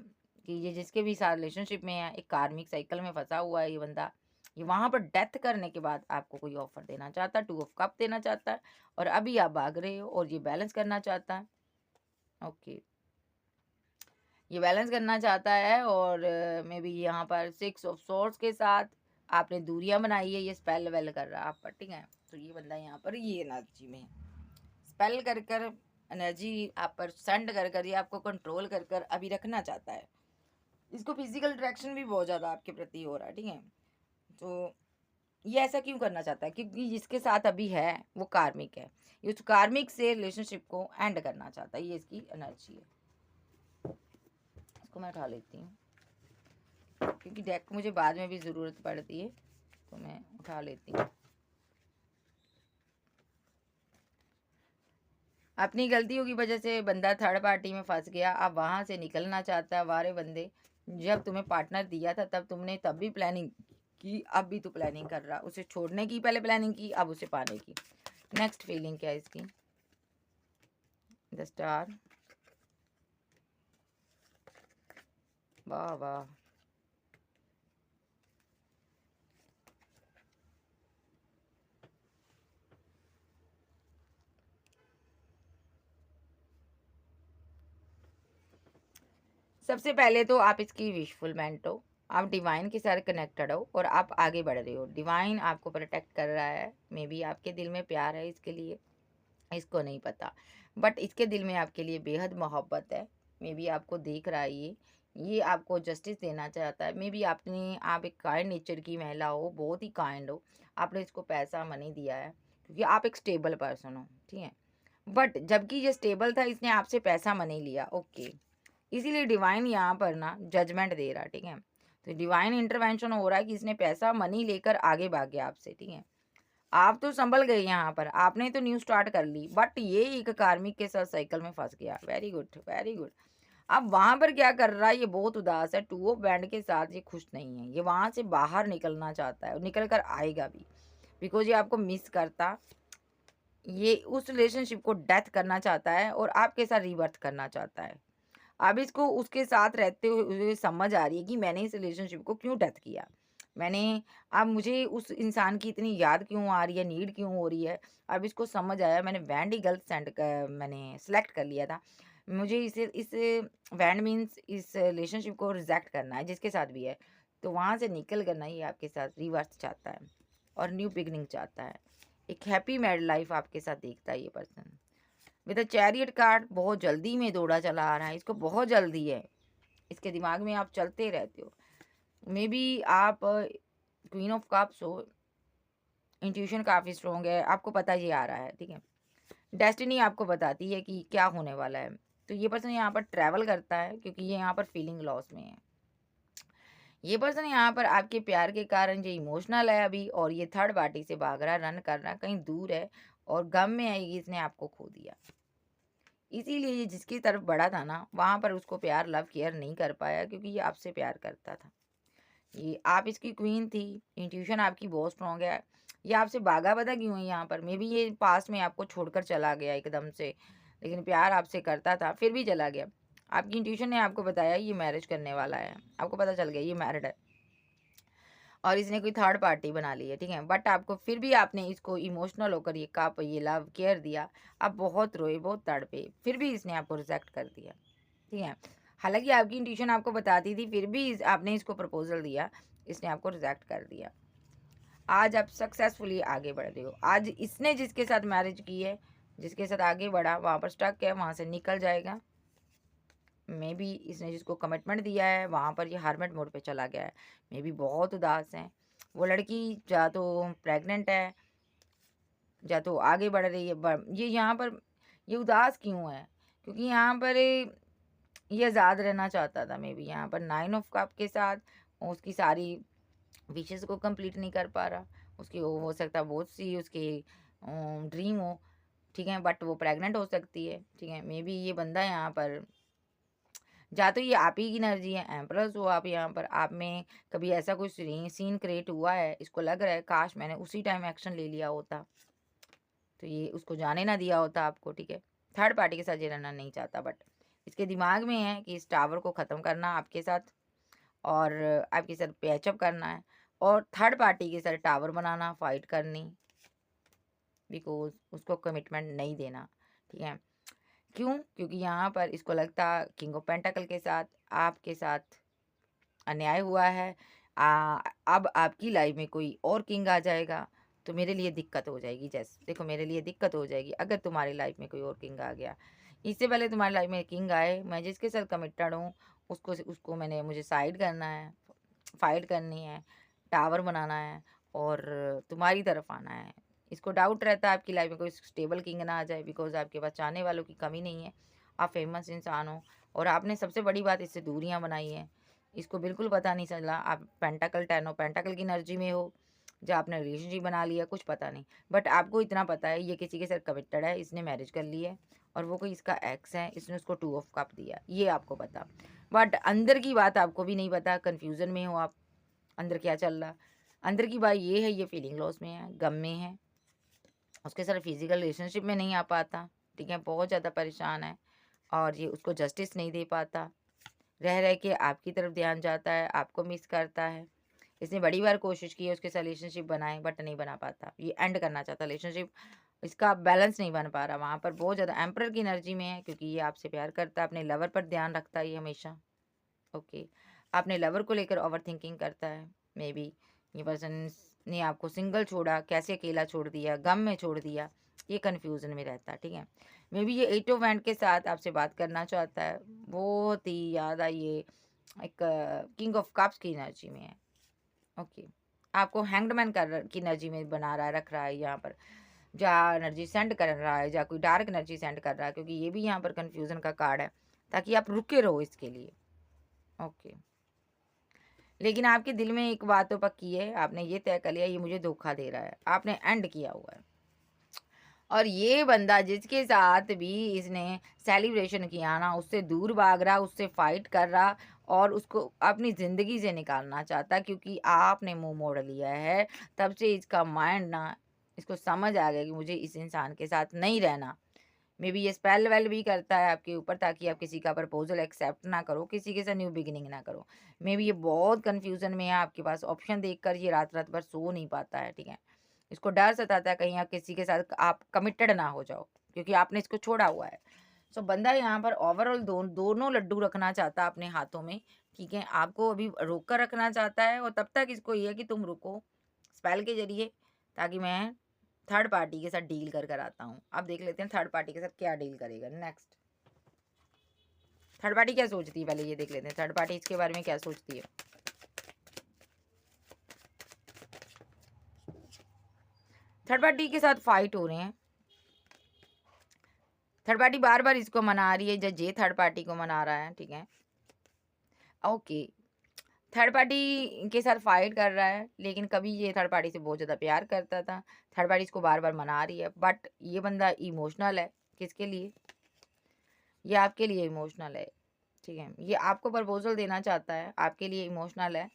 कि ये जिसके भी साथ रिलेशनशिप में है, एक कार्मिक साइकिल में फंसा हुआ है ये बंदा। ये वहाँ पर डेथ करने के बाद आपको कोई ऑफर देना चाहता है, 2 ऑफ कप देना चाहता है, और अभी आप भाग रहे हो और ये बैलेंस करना चाहता है। ओके, ये बैलेंस करना चाहता है, और मे बी यहाँ पर 6 ऑफ सोर्ड्स के साथ आपने दूरियां बनाई है, ये स्पेल वेल कर रहा है आप पर, ठीक है। तो ये बंदा यहाँ पर ये एनर्जी में है, स्पेल कर एनर्जी आप पर सेंड कर ये आपको कंट्रोल कर अभी रखना चाहता है। इसको फिजिकल अट्रैक्शन भी बहुत ज़्यादा आपके प्रति हो रहा है, ठीक है। तो ये ऐसा क्यों करना चाहता है, क्योंकि जिसके साथ अभी है वो कार्मिक है, ये उस कार्मिक से रिलेशनशिप को एंड करना चाहता है, ये इसकी एनर्जी है। इसको मैं उठा लेती हूँ, क्योंकि डेक को मुझे बाद में भी ज़रूरत पड़ती है, तो मैं उठा लेती हूँ। अपनी गलतियों की वजह से बंदा थर्ड पार्टी में फंस गया, अब वहाँ से निकलना चाहता है। वारे बंदे, जब तुम्हें पार्टनर दिया था तब तुमने तब भी प्लानिंग की, अब भी तो प्लानिंग कर रहा, उसे छोड़ने की पहले प्लानिंग की, अब उसे पाने की। नेक्स्ट फीलिंग क्या है इसकी, द स्टार, वाह वाह, सबसे पहले तो आप इसकी विशफुलमेंट हो, आप डिवाइन के साथ कनेक्टेड हो और आप आगे बढ़ रहे हो, डिवाइन आपको प्रोटेक्ट कर रहा है। मे बी आपके दिल में प्यार है इसके लिए, इसको नहीं पता, बट इसके दिल में आपके लिए बेहद मोहब्बत है। मे बी आपको देख रहा है, ये आपको जस्टिस देना चाहता है। मे बी आप एक काइंड नेचर की महिला हो, बहुत ही काइंड हो, आपने इसको पैसा मनी दिया है, क्योंकि आप एक स्टेबल पर्सन हो, ठीक है। बट जबकि ये स्टेबल था, इसने आपसे पैसा मनी लिया, ओके। इसीलिए डिवाइन यहाँ पर ना जजमेंट दे रहा है, ठीक है। तो डिवाइन इंटरवेंशन हो रहा है कि इसने पैसा मनी लेकर आगे भाग गया आपसे, ठीक है। आप तो संभल गए, यहाँ पर आपने तो न्यू स्टार्ट कर ली, बट ये एक कार्मिक के साथ साइकिल में फंस गया। Very good, very good. अब वहां पर क्या कर रहा है, ये बहुत उदास है, 2 ऑफ बैंड के साथ ये खुश नहीं है, ये वहां से बाहर निकलना चाहता है, निकल कर आएगा भी, बिकॉज ये आपको मिस करता, ये उस रिलेशनशिप को डेथ करना चाहता है और आपके साथ रिबर्थ करना चाहता है। अब इसको उसके साथ रहते हुए समझ आ रही है कि मैंने इस रिलेशनशिप को क्यों डेथ किया, मैंने, अब मुझे उस इंसान की इतनी याद क्यों आ रही है, नीड क्यों हो रही है। अब इसको समझ आया, मैंने बैंड ही गलत मैंने सेलेक्ट कर लिया था। मुझे इस बैंड मीन्स इस रिलेशनशिप को रिजेक्ट करना है, जिसके साथ भी है, तो वहाँ से निकल करना ही आपके साथ रिवर्स चाहता है और न्यू बिगनिंग चाहता है। एक हैप्पी मैरिड लाइफ आपके साथ देखता है ये person. With a chariot card बहुत जल्दी में दौड़ा चला आ रहा है, इसको बहुत जल्दी है, इसके दिमाग में आप चलते रहते हो। मे बी आप क्वीन ऑफ कप्स हो, इंट्यूशन काफ़ी स्ट्रॉन्ग है, आपको पता ये आ रहा है, ठीक है। डेस्टिनी आपको बताती है कि क्या होने वाला है। तो ये पर्सन यहाँ पर ट्रैवल करता है, क्योंकि ये यहाँ पर फीलिंग लॉस में है। ये पर्सन यहाँ पर आपके प्यार के कारण जो इमोशनल है अभी, और ये थर्ड पार्टी से भाग रहा है, रन कर रहा है, कहीं दूर है, और गम में है कि इसने आपको खो दिया। इसीलिए ये जिसकी तरफ बढ़ा था ना, वहाँ पर उसको प्यार लव केयर नहीं कर पाया, क्योंकि ये आपसे प्यार करता था। ये आप इसकी क्वीन थी, इंट्यूशन आपकी बहुत स्ट्रॉन्ग है। ये आपसे भागा पता क्यों है यहाँ पर, मे बी ये पास्ट में आपको छोड़कर चला गया एकदम से, लेकिन प्यार आपसे करता था फिर भी चला गया। आपकी इंट्यूशन ने आपको बताया ये मैरिज करने वाला है, आपको पता चल गया ये मैरिड है, और इसने कोई थर्ड पार्टी बना ली है, ठीक है। बट आपको फिर भी आपने इसको इमोशनल होकर ये कप, ये लव केयर दिया, आप बहुत रोए, बहुत तड़पे, फिर भी इसने आपको रिजेक्ट कर दिया, ठीक है। हालांकि आपकी इंट्यूशन आपको बताती थी, फिर भी आपने इसको प्रपोजल दिया, इसने आपको रिजेक्ट कर दिया। आज आप सक्सेसफुली आगे बढ़ रहे हो। आज इसने जिसके साथ मैरिज की है, जिसके साथ आगे बढ़ा, वहाँ पर स्टक है, वहाँ से निकल जाएगा। मे बी इसने जिसको कमिटमेंट दिया है, वहाँ पर ये हार्मेट मोड पे चला गया है, मे बी बहुत उदास है। वो लड़की या तो प्रेग्नेंट है, या तो आगे बढ़ रही है, ये यहाँ पर ये उदास क्यों है? क्योंकि यहाँ पर ये आज़ाद रहना चाहता था, मे बी यहाँ पर 9 ऑफ कप के साथ उसकी सारी विशेज़ को कंप्लीट नहीं कर पा रहा। उसकी वो हो सकता है बहुत सी उसकी ड्रीम हो, ठीक है? बट वो प्रेग्नेंट हो सकती है, ठीक है? मे बी ये बंदा यहाँ पर या तो ये आप ही की एनर्जी है, एम्प्रेस हो आप यहाँ पर, आप में कभी ऐसा कोई सीन क्रिएट हुआ है, इसको लग रहा है काश मैंने उसी टाइम एक्शन ले लिया होता, तो ये उसको जाने ना दिया होता आपको, ठीक है? थर्ड पार्टी के साथ ये रहना नहीं चाहता, बट इसके दिमाग में है कि इस टावर को ख़त्म करना आपके साथ और आपके साथ पैचअप करना है और थर्ड पार्टी के साथ टावर बनाना, फाइट करनी, बिकॉज़ उसको कमिटमेंट नहीं देना, ठीक है? क्यों? क्योंकि यहाँ पर इसको लगता किंग ऑफ पेंटाकल के साथ आपके साथ अन्याय हुआ है। अब आपकी लाइफ में कोई और किंग आ जाएगा तो मेरे लिए दिक्कत हो जाएगी। जैसे देखो मेरे लिए दिक्कत हो जाएगी अगर तुम्हारी लाइफ में कोई और किंग आ गया। इससे पहले तुम्हारी लाइफ में किंग आए, मैं जिसके साथ कमिटेड हूँ उसको मुझे साइड करना है, फाइट करनी है, टावर बनाना है और तुम्हारी तरफ आना है। इसको डाउट रहता है आपकी लाइफ में कोई स्टेबल किंग ना आ जाए, बिकॉज़ आपके पास चाहने वालों की कमी नहीं है। आप फेमस इंसान हो और आपने सबसे बड़ी बात इससे दूरियां बनाई हैं। इसको बिल्कुल पता नहीं चला आप पेंटाकल 10 ऑफ पेंटाकल की एनर्जी में हो, या आपने रिलेशनशिप बना लिया, कुछ पता नहीं। बट आपको इतना पता है ये किसी के साथ कमिटेड है, इसने मैरिज कर ली है और वो कोई इसका एक्स है, इसने उसको 2 ऑफ कप दिया, ये आपको पता। बट अंदर की बात आपको भी नहीं पता, कन्फ्यूज़न में हो आप, अंदर क्या चल रहा। अंदर की बात ये है, ये फीलिंग लॉस में है, गम में है, उसके साथ फिजिकल रिलेशनशिप में नहीं आ पाता, ठीक है? बहुत ज़्यादा परेशान है और ये उसको जस्टिस नहीं दे पाता। रह के आपकी तरफ ध्यान जाता है, आपको मिस करता है। इसने बड़ी बार कोशिश की है उसके साथ रिलेशनशिप बनाए बट नहीं बना पाता। ये एंड करना चाहता रिलेशनशिप, इसका बैलेंस नहीं बन पा रहा। वहाँ पर बहुत ज़्यादा एम्परर की एनर्जी में है क्योंकि ये आपसे प्यार करता है, अपने लवर पर ध्यान रखता है ये हमेशा। ओके, अपने लवर को लेकर ओवरथिंकिंग करता है। मे बी ये पर्सन ने आपको सिंगल छोड़ा, कैसे अकेला छोड़ दिया, गम में छोड़ दिया, ये कन्फ्यूज़न में रहता है, ठीक है? मे बी ये 8 ऑफ हैंड के साथ आपसे बात करना चाहता है। बहुत ही ज़्यादा ये एक किंग ऑफ कप्स की एनर्जी में है। ओके, आपको हैंग्ड कर की एनर्जी में बना रहा है, रख रहा है यहाँ पर। या एनर्जी सेंड कर रहा है या कोई डार्क एनर्जी सेंड कर रहा है, क्योंकि ये भी यहाँ पर कन्फ्यूज़न का कार्ड है, ताकि आप रुके रहो इसके लिए। ओके, लेकिन आपके दिल में एक बात तो पक्की है, आपने ये तय कर लिया ये मुझे धोखा दे रहा है, आपने एंड किया हुआ है। और ये बंदा जिसके साथ भी इसने सेलिब्रेशन किया ना, उससे दूर भाग रहा, उससे फाइट कर रहा और उसको अपनी ज़िंदगी से निकालना चाहता, क्योंकि आपने मुँह मोड़ लिया है। तब से इसका माइंड ना, इसको समझ आ गया कि मुझे इस इंसान के साथ नहीं रहना। मे बी ये स्पेल वेल भी करता है आपके ऊपर, ताकि आप किसी का प्रपोज़ल एक्सेप्ट ना करो, किसी के साथ न्यू बिगिनिंग ना करो। मे बी ये बहुत कन्फ्यूज़न में है, आपके पास ऑप्शन देखकर ये रात-रात भर सो नहीं पाता है, ठीक है? इसको डर सताता है कहीं आप किसी के साथ आप कमिटेड ना हो जाओ, क्योंकि आपने इसको छोड़ा हुआ है। सो बंदा यहाँ पर ओवरऑल दोनों लड्डू रखना चाहता है अपने हाथों में, ठीक है? आपको अभी रोक कर रखना चाहता है और तब तक इसको ये है कि तुम रुको स्पेल के ज़रिए, ताकि मैं थर्ड पार्टी के साथ डील कर आता हूँ। अब देख लेते हैं थर्ड पार्टी के साथ क्या डील करेगा नेक्स्ट। थर्ड पार्टी क्या सोचती है पहले ये देख लेते हैं, थर्ड पार्टी इसके बारे में क्या सोचती है। थर्ड पार्टी के साथ फाइट हो रहे हैं। थर्ड पार्टी बार-बार इसको मना रही है, ये थर्ड पार्टी को मना रहा है, ठीक है? ओके, थर्ड पार्टी के साथ फाइट कर रहा है, लेकिन कभी ये थर्ड पार्टी से बहुत ज़्यादा प्यार करता था। थर्ड पार्टी इसको बार-बार मना रही है, बट ये बंदा इमोशनल है। किसके लिए? ये आपके लिए इमोशनल है, ठीक है? ये आपको प्रपोज़ल देना चाहता है, आपके लिए इमोशनल है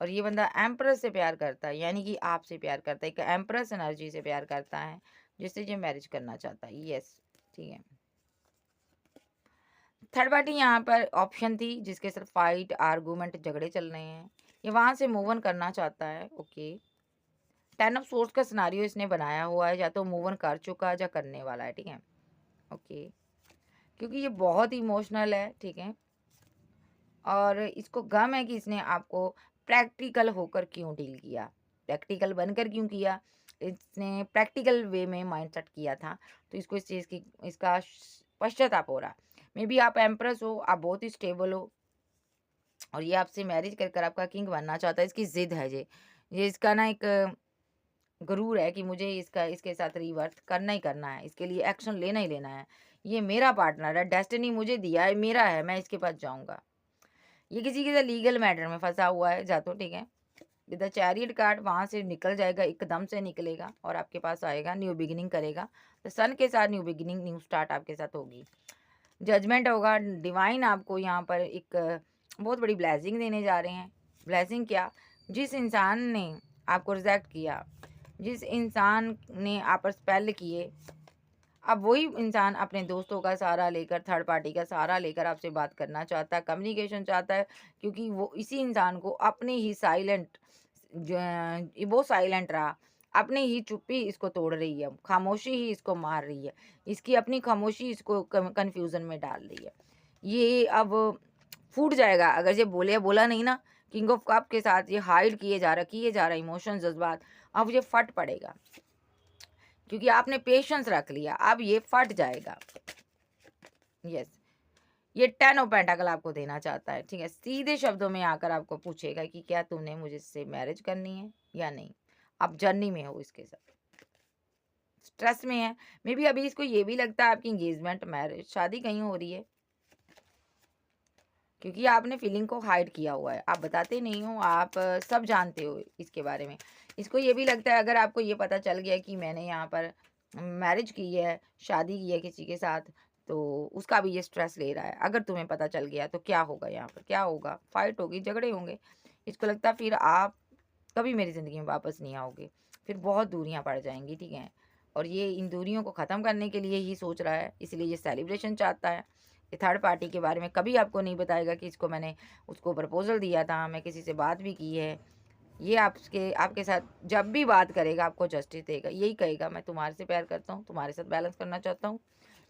और ये बंदा एम्प्रेस से प्यार करता है, यानी कि आपसे प्यार करता है। एक एम्प्रेस एनर्जी से प्यार करता है, जिससे ये मैरिज करना चाहता है। येस, ठीक है। थर्ड पार्टी यहाँ पर ऑप्शन थी जिसके सिर्फ फाइट, आर्गूमेंट, झगड़े चल रहे हैं। ये वहाँ से मूव ऑन करना चाहता है। ओके, 10 ऑफ सोर्स का सिनेरियो इसने बनाया हुआ है, या तो मूव ऑन कर चुका है या करने वाला है, ठीक है? ओके, क्योंकि ये बहुत इमोशनल है, ठीक है? और इसको गम है कि इसने आपको प्रैक्टिकल होकर क्यों डील किया, प्रैक्टिकल बनकर क्यों किया। इसने प्रैक्टिकल वे में माइंडसेट किया था, तो इसको इस चीज़ की इसका पश्चाताप हो रहा। मे बी आप एम्प्रेस हो, आप बहुत ही स्टेबल हो और ये आपसे मैरिज कर कर आपका किंग बनना चाहता है। इसकी ज़िद है ये इसका ना एक गुरूर है कि मुझे इसके साथ रिवर्स करना ही करना है, इसके लिए एक्शन लेना ही लेना है। ये मेरा पार्टनर है, डेस्टिनी मुझे दिया है, मेरा है, मैं इसके पास जाऊँगा। ये किसी के साथ लीगल मैटर में फँसा हुआ है जा तो ठीक है। विद द चैरियट कार्ड वहाँ से निकल जाएगा, एकदम से निकलेगा और आपके पास आएगा, न्यू बिगिनिंग करेगा। तो सन के साथ न्यू बिगिनिंग, न्यू स्टार्ट आपके साथ होगी। जजमेंट होगा, डिवाइन आपको यहाँ पर एक बहुत बड़ी ब्लेसिंग देने जा रहे हैं। ब्लेसिंग क्या? जिस इंसान ने आपको रिजेक्ट किया, जिस इंसान ने आप पर स्पेल किए, अब वही इंसान अपने दोस्तों का सहारा लेकर, थर्ड पार्टी का सहारा लेकर आपसे बात करना चाहता है, कम्युनिकेशन चाहता है, क्योंकि वो इसी इंसान को अपने ही वो साइलेंट रहा, अपनी ही चुप्पी इसको तोड़ रही है, खामोशी ही इसको मार रही है, इसकी अपनी खामोशी इसको कन्फ्यूजन में डाल रही है। ये अब फूट जाएगा अगर ये बोला नहीं ना। किंग ऑफ कप के साथ ये हाइड किए जा रहा इमोशन, जज्बात, अब ये फट पड़ेगा क्योंकि आपने पेशेंस रख लिया, अब ये फट जाएगा। यस, ये 10 ऑफ पेंटाकल आपको देना चाहता है, ठीक है। सीधे शब्दों में आकर आपको पूछेगा कि क्या तूने मुझसे मैरिज करनी है या नहीं। आप जर्नी में हो इसके साथ, स्ट्रेस में है, मे बी अभी इसको ये भी लगता है आपकी एंगेजमेंट, मैरिज, शादी कहीं हो रही है, क्योंकि आपने फीलिंग को हाइड किया हुआ है, आप बताते नहीं हो, आप सब जानते हो इसके बारे में। इसको ये भी लगता है अगर आपको ये पता चल गया कि मैंने यहाँ पर मैरिज की है, शादी की है किसी के साथ, तो उसका भी ये स्ट्रेस ले रहा है। अगर तुम्हें पता चल गया तो क्या होगा, यहाँ पर क्या होगा, फाइट होगी, झगड़े होंगे। इसको लगता है फिर आप कभी मेरी ज़िंदगी में वापस नहीं आओगे, फिर बहुत दूरियाँ पड़ जाएंगी, ठीक है। और ये इन दूरियों को ख़त्म करने के लिए ही सोच रहा है, इसलिए ये सेलिब्रेशन चाहता है। ये थर्ड पार्टी के बारे में कभी आपको नहीं बताएगा कि इसको मैंने उसको प्रपोजल दिया था, मैं किसी से बात भी की है। ये आपके साथ जब भी बात करेगा आपको जस्टिस देगा, यही कहेगा मैं तुम्हारे से प्यार करता हूँ, तुम्हारे साथ बैलेंस करना चाहता हूँ,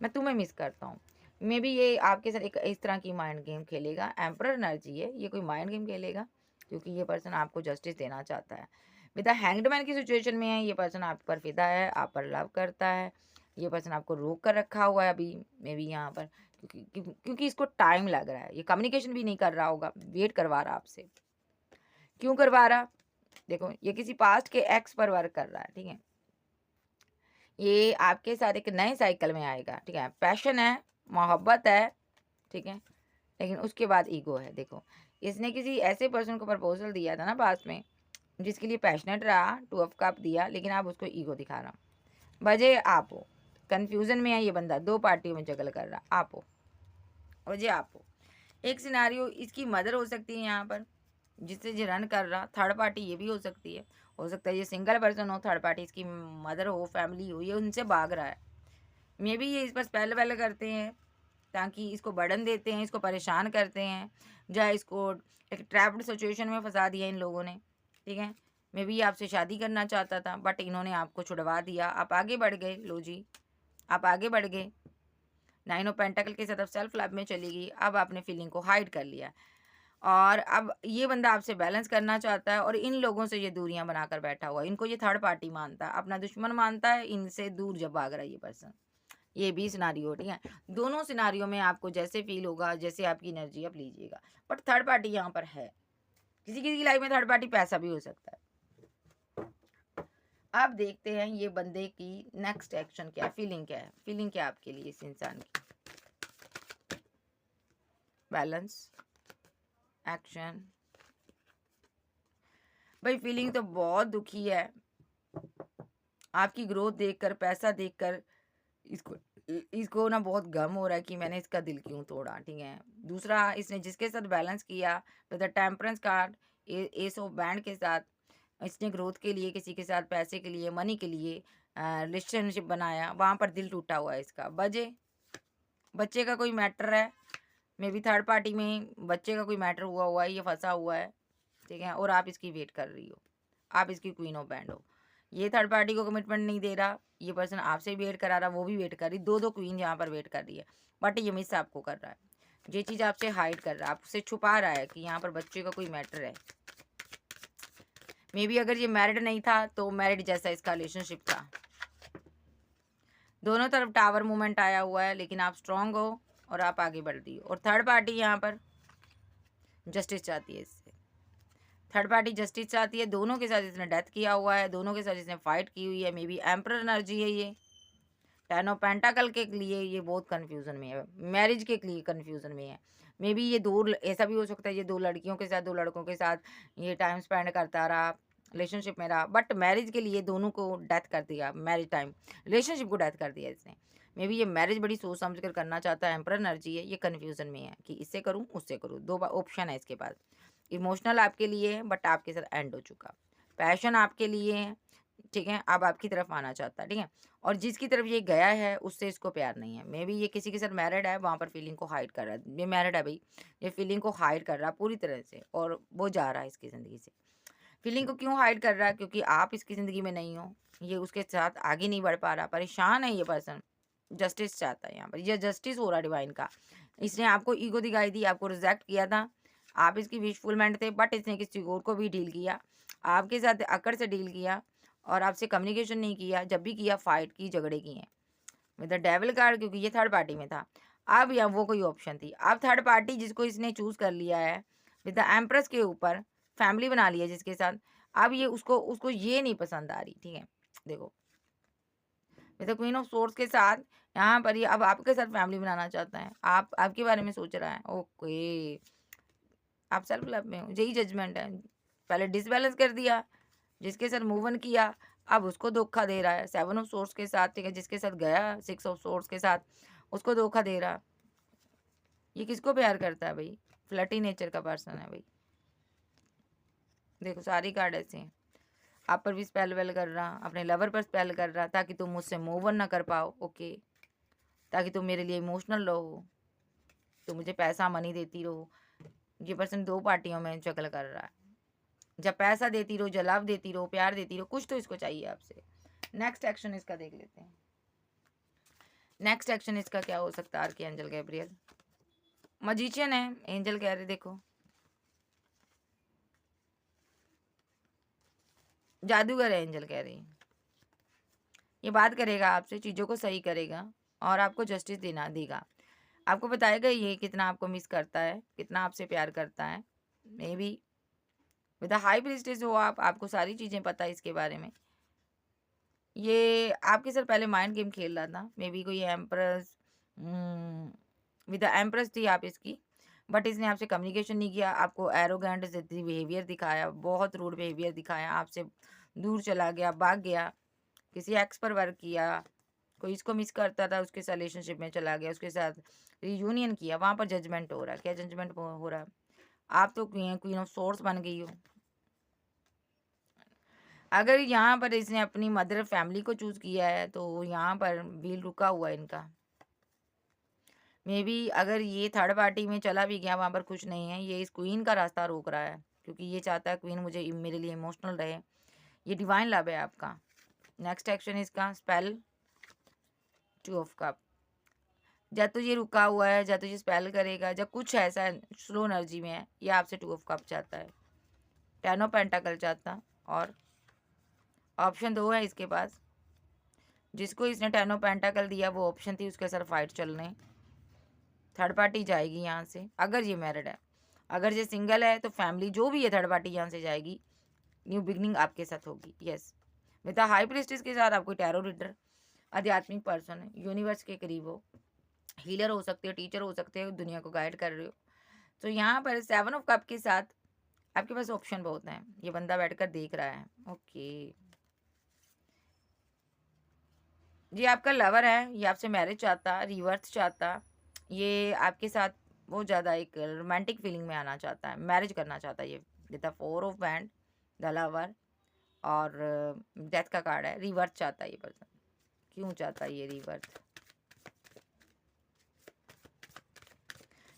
मैं तुम्हें मिस करता हूँ। मे बी ये आपके साथ एक इस तरह की माइंड गेम खेलेगा। एम्परर एनर्जी है, ये कोई माइंड गेम खेलेगा क्योंकि ये पर्सन आपको जस्टिस देना चाहता है। विद द हैंग्ड मैन की सिचुएशन में है, ये पर्सन आप पर फिदा है, आप पर लव करता है। ये पर्सन आपको रोक कर रखा हुआ है अभी, मे बी यहाँ पर, क्योंकि इसको टाइम लग रहा है, ये कम्युनिकेशन भी नहीं कर रहा होगा, वेट करवा रहा आपसे। क्यों करवा रहा? देखो, ये किसी पास्ट के एक्स पर वर्क कर रहा है, ठीक है। ये आपके साथ एक नए साइकिल में आएगा, ठीक है। पैशन है, मोहब्बत है, ठीक है, लेकिन उसके बाद ईगो है। देखो, इसने किसी ऐसे पर्सन को प्रपोजल दिया था ना पास्ट में, जिसके लिए पैशनेट रहा, 2 ऑफ कप दिया, लेकिन आप उसको ईगो दिखा रहा। वजह आप हो, कन्फ्यूजन में है ये बंदा, 2 पार्टियों में जगल कर रहा, आप हो, वजह आप हो। एक सिनारियो इसकी मदर हो सकती है यहाँ पर, जिससे ये रन कर रहा। थर्ड पार्टी ये भी हो सकता है ये सिंगल पर्सन हो, थर्ड पार्टी इसकी मदर हो, फैमिली हो, ये उनसे भाग रहा है। मे बी ये इस पर स्पेल वेल करते हैं ताकि इसको बर्डन देते हैं, इसको परेशान करते हैं, या इसको एक ट्रैप्ड सिचुएशन में फंसा दिया इन लोगों ने, ठीक है। मे बी आपसे शादी करना चाहता था बट इन्होंने आपको छुड़वा दिया, आप आगे बढ़ गए। लो जी, आप आगे बढ़ गए। 9 ऑफ पेंटाकल के साथ अब सेल्फ लव में चली गई, अब आपने फीलिंग को हाइड कर लिया और अब ये बंदा आपसे बैलेंस करना चाहता है और इन लोगों से ये दूरियां बनाकर बैठा हुआ है। इनको ये थर्ड पार्टी मानता है, अपना दुश्मन मानता है, इनसे दूर जब भाग रहा है ये पर्सन। ये भी सिनारियो, ठीक है। दोनों सिनारियो में आपको जैसे फील होगा, जैसे आपकी एनर्जी आप लीजिएगा, बट थर्ड पार्टी यहाँ पर है। किसी किसी की लाइफ में थर्ड पार्टी पैसा भी हो सकता है। अब देखते हैं ये बंदे की नेक्स्ट एक्शन क्या है, फीलिंग क्या है, फीलिंग क्या है आपके लिए इस इंसान की। Balance, action. भाई फीलिंग तो बहुत दुखी है, आपकी ग्रोथ देखकर, पैसा देखकर इसको इसको ना बहुत गम हो रहा है कि मैंने इसका दिल क्यों तोड़ा, ठीक है। दूसरा, इसने जिसके साथ बैलेंस किया with the temperance card, S of band के साथ, इसने ग्रोथ के लिए किसी के साथ, पैसे के लिए, मनी के लिए रिलेशनशिप बनाया, वहाँ पर दिल टूटा हुआ है इसका। बच्चे का कोई मैटर है, मे बी थर्ड पार्टी में बच्चे का कोई मैटर हुआ है, ये फंसा हुआ है, ठीक है। और आप इसकी वेट कर रही हो, आप इसकी क्वीन ऑफ बैंड हो। ये थर्ड पार्टी को कमिटमेंट नहीं दे रहा, ये पर्सन आपसे वेट करा रहा, वो भी वेट कर रही, दो क्वीन यहाँ पर वेट कर रही है, बट ये मिस आपको कर रहा है। ये चीज़ आपसे हाइड कर रहा है, आपसे छुपा रहा है कि यहाँ पर बच्चे का कोई मैटर है। मे बी अगर ये मैरिड नहीं था तो मैरिड जैसा इसका रिलेशनशिप था। दोनों तरफ टावर मूवमेंट आया हुआ है, लेकिन आप स्ट्रांग हो और आप आगे बढ़ रही हो। और थर्ड पार्टी यहाँ पर जस्टिस चाहती है इससे। थर्ड पार्टी जस्टिस चाहती है, दोनों के साथ इसने डेथ किया हुआ है, दोनों के साथ इसने फाइट की हुई है, मे बी एम्परर एनर्जी है ये। टेन ऑफ पेंटाकल के लिए ये बहुत कंफ्यूजन में है, मैरिज के लिए कंफ्यूजन में है। मे बी ये ऐसा भी हो सकता है ये 2 लड़कियों के साथ 2 लड़कों के साथ ये टाइम स्पेंड करता रहा, रिलेशनशिप में रहा, बट मैरिज के लिए दोनों को डेथ कर दिया, मैरिज टाइम रिलेशनशिप को डेथ कर दिया इसने। मे बी ये मैरिज बड़ी सोच समझ कर करना चाहता है, एम्परर एनर्जी है, ये कन्फ्यूजन में है कि इससे करूँ उससे करूँ, 2 ऑप्शन है इसके पास। इमोशनल आपके लिए है बट आपके साथ एंड हो चुका, पैशन आपके लिए है, ठीक है, अब आपकी तरफ आना चाहता है, ठीक है, और जिसकी तरफ ये गया है उससे इसको प्यार नहीं है। मे बी ये किसी के साथ मैरिड है, वहाँ पर फीलिंग को हाइड कर रहा है, ये मैरिड है भाई, ये फीलिंग को हाइड कर रहा है पूरी तरह से, और वो जा रहा है इसकी ज़िंदगी से। फीलिंग को क्यों हाइड कर रहा है? क्योंकि आप इसकी ज़िंदगी में नहीं हो, ये उसके साथ आगे नहीं बढ़ पा रहा, परेशान है ये पर्सन, जस्टिस चाहता है यहाँ पर, ये जस्टिस हो रहा है डिवाइन का। इसने आपको ईगो दिखाई दी, आपको रिजेक्ट किया था, आप इसकी विशफुलमेंट थे, बट इसने किसी और को भी डील किया, आपके साथ अकड़ से डील किया, और आपसे कम्युनिकेशन नहीं किया, जब भी किया फाइट की, झगड़े किए विद द डेविल कार्ड, क्योंकि ये थर्ड पार्टी में था। अब या वो कोई ऑप्शन थी, अब थर्ड पार्टी जिसको इसने चूज कर लिया है विद द एम्प्रेस के ऊपर, फैमिली बना लिया जिसके साथ, अब ये उसको उसको ये नहीं पसंद आ रही, ठीक है, देखो with the queen of swords के साथ यहाँ पर ये अब आपके साथ फैमिली बनाना चाहता है, आप आपके बारे में सोच रहा है, ओके, आप सेल्फ लव में हो, यही जजमेंट है। पहले डिसबैलेंस कर दिया, जिसके साथ मूव ऑन किया, अब उसको धोखा दे रहा है 7 ऑफ सोर्स के साथ, ठीक है, जिसके साथ गया 6 ऑफ सोर्स के साथ, उसको धोखा दे रहा। ये किसको प्यार करता है भाई? फ्लर्टी नेचर का पर्सन है भाई, देखो सारी कार्ड ऐसे हैं। आप पर भी स्पेल वेल कर रहा, अपने लवर पर स्पेल कर रहा, ताकि तुम मुझसे मूव ऑन ना कर पाओ, ओके, ताकि तुम मेरे लिए इमोशनल रहो, तो मुझे पैसा मनी देती रहो। ये पर्सन 2 पार्टियों में जगल कर रहा है, जब पैसा देती रहो, जलाव देती रहो, प्यार देती रहो, कुछ तो इसको चाहिए आपसे। नेक्स्ट एक्शन इसका देख लेते हैं, नेक्स्ट एक्शन इसका क्या हो सकता है? आर्कएंजल गैब्रियल, मजिशियन है, एंजल कह रहे देखो, जादूगर है, एंजल कह रही ये बात करेगा आपसे, चीज़ों को सही करेगा और आपको जस्टिस देगा, आपको बताएगा ये कितना आपको मिस करता है, कितना आपसे प्यार करता है। May be with high priestess हो आप, आपको सारी चीज़ें पता है इसके बारे में। ये आपके साथ पहले माइंड गेम खेल रहा था, मे बी कोई एम्प्रेस, विद एम्प्रेस थी आप इसकी, बट इसने आपसे कम्युनिकेशन नहीं किया, आपको एरोगेंट बिहेवियर दिखाया, बहुत रूड बिहेवियर दिखाया, आपसे दूर चला गया, भाग गया, किसी एक्स पर वर्क किया, कोई इसको मिस करता था उसके साथ रिलेशनशिप में चला गया, उसके साथ रियूनियन किया, वहाँ पर जजमेंट हो रहा है। क्या जजमेंट हो रहा है? आप तो क्वीन ऑफ सोर्स बन गई हो। अगर यहाँ पर इसने अपनी मदर फैमिली को चूज किया है तो यहाँ पर व्हील रुका हुआ है इनका। मे बी अगर ये थर्ड पार्टी में चला भी गया, वहाँ पर कुछ नहीं है, ये इस क्वीन का रास्ता रोक रहा है, क्योंकि ये चाहता है क्वीन मुझे मेरे लिए इमोशनल रहे। ये डिवाइन लव है आपका। नेक्स्ट एक्शन इसका स्पेल, 2 ऑफ कप, जब तो ये रुका हुआ है, जब तो ये स्पेल करेगा, जब कुछ ऐसा स्लो एनर्जी में है, ये आपसे 2 ऑफ कप चाहता है, 10 ऑफ पेंटाकल चाहता, और ऑप्शन 2 है इसके पास, जिसको इसने 10 ऑफ पेंटाकल दिया वो ऑप्शन थी, उसके साथ फाइट चलने, थर्ड पार्टी जाएगी यहाँ से। अगर ये मैरिड है, अगर ये सिंगल है तो फैमिली जो भी है थर्ड पार्टी यहाँ से जाएगी, न्यू बिगनिंग आपके साथ होगी। यस, विद हाई प्रीस्टेस के साथ आपको टैरो रीडर, आध्यात्मिक पर्सन है, यूनिवर्स के करीब हो, हीलर हो सकते हो, टीचर हो सकते हो, दुनिया को गाइड कर रहे हो। तो यहाँ पर 7 ऑफ कप के साथ आपके पास ऑप्शन बहुत हैं। ये बंदा बैठकर देख रहा है, ओके, ये आपका लवर है, ये आपसे मैरिज चाहता, रिवर्स चाहता, ये आपके साथ बहुत ज़्यादा एक रोमांटिक फीलिंग में आना चाहता है, मैरिज करना चाहता है। ये with the 4 of band, the lover, और डेथ का कार्ड है, रिवर्स चाहता है ये पर्सन। क्यों चाहता है ये रिवर्स?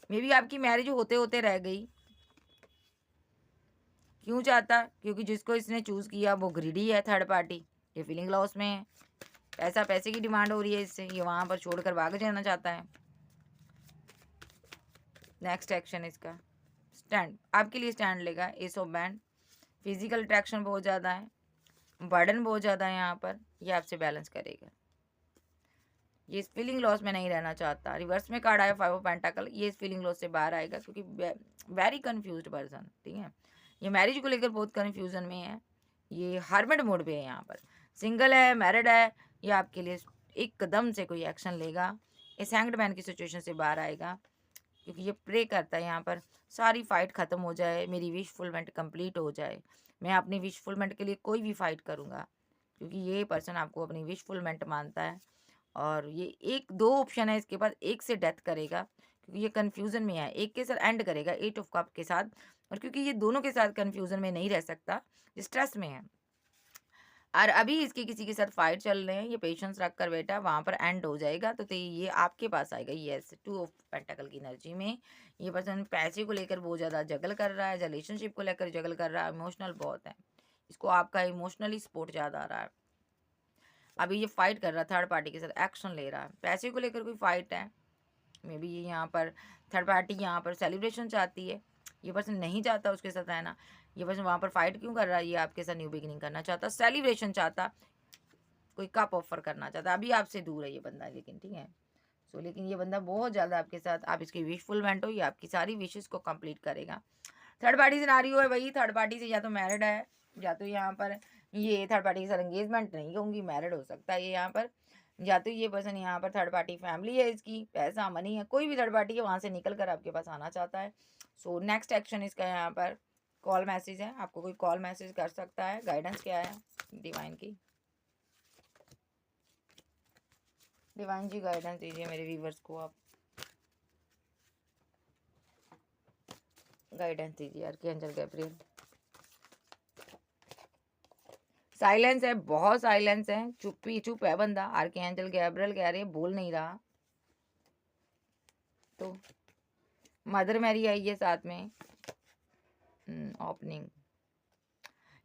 मे बी आपकी मैरिज होते होते रह गई। क्यों चाहता? क्योंकि जिसको इसने चूज किया वो ग्रीडी है, थर्ड पार्टी, ये फीलिंग लॉस में है, पैसे की डिमांड हो रही है इससे, ये वहां पर छोड़कर भाग जाना चाहता है। नेक्स्ट एक्शन इसका स्टैंड, आपके लिए स्टैंड लेगा, S of band, physical attraction बहुत ज़्यादा है, बर्डन बहुत ज़्यादा है यहाँ पर, ये आपसे बैलेंस करेगा। ये इस फीलिंग लॉस में नहीं रहना चाहता। रिवर्स में कार्ड आया 5 ऑफ पेंटाकल, ये इस फीलिंग लॉस से बाहर आएगा, क्योंकि वेरी कंफ्यूज्ड पर्सन, ठीक है, ये मैरिज को लेकर बहुत कन्फ्यूज़न में है, ये हर्मिट मोड पे है यहाँ पर। सिंगल है, मैरिड है, ये आपके लिए एकदम से कोई एक्शन लेगा, इस हैंग्ड मैन की सिचुएशन से बाहर आएगा, क्योंकि ये प्रे करता है यहाँ पर सारी फाइट ख़त्म हो जाए, मेरी विश फुलमेंट कंप्लीट हो जाए। मैं अपनी विश फुलमेंट के लिए कोई भी फाइट करूँगा, क्योंकि ये पर्सन आपको अपनी विश फुलमेंट मानता है। और ये एक दो ऑप्शन है इसके पास, एक से डेथ करेगा, क्योंकि ये कन्फ्यूज़न में है, एक के साथ एंड करेगा 8 ऑफ कप के साथ, और क्योंकि ये दोनों के साथ कन्फ्यूज़न में नहीं रह सकता, स्ट्रेस में है। और अभी इसके किसी के साथ फाइट चल रहे हैं, ये पेशेंस रख कर बेटा वहाँ पर एंड हो जाएगा, तो ये आपके पास आएगा। यस, 2 ऑफ पेंटाकल की एनर्जी में ये पर्सन पैसे को लेकर बहुत ज़्यादा जगल कर रहा है, रिलेशनशिप को लेकर जगल कर रहा है, इमोशनल बहुत है, इसको आपका इमोशनली सपोर्ट ज़्यादा आ रहा है। अभी ये फाइट कर रहा है, थर्ड पार्टी के साथ एक्शन ले रहा है, पैसे को लेकर कोई फाइट है, मे बी ये यहाँ पर थर्ड पार्टी यहाँ पर सेलिब्रेशन चाहती है, ये पर्सन नहीं चाहता उसके साथ रहना, ये पर्सन वहाँ पर फाइट क्यों कर रहा है, ये आपके साथ न्यू बिगिनिंग करना चाहता, सेलिब्रेशन चाहता, कोई कप ऑफर करना चाहता, अभी आपसे दूर है ये बंदा, लेकिन ठीक है। सो लेकिन ये बंदा बहुत ज़्यादा आपके साथ, आप इसकी विश फुलमेंट हो, ये आपकी सारी विशेस को कंप्लीट करेगा। थर्ड पार्टी सिनेरियो है भाई, थर्ड पार्टी से या तो मैरिड है, या तो यहाँ पर ये थर्ड पार्टी के साथ एंगेजमेंट नहीं होंगी, मैरिड हो सकता है ये यहाँ पर, या तो ये पर्सन यहाँ पर थर्ड पार्टी फैमिली है इसकी, पैसा मनी है, कोई भी थर्ड पार्टी है वहाँ से निकल कर आपके पास आना चाहता है। सो नेक्स्ट एक्शन इसका यहाँ पर कॉल मैसेज है, आपको कोई कॉल मैसेज कर सकता है। गाइडेंस क्या है डिवाइन की? डिवाइन जी गाइडेंस दीजिए मेरे व्यूवर्स को, आप गाइडेंस दीजिए आर्कएंजल गैब्रियल। साइलेंस है, बहुत साइलेंस है, चुप है बंदा। आर्कएंजल गैब्रियल कह रहे हैं बोल नहीं रहा, तो मदर मैरी आई है साथ में, ओपनिंग,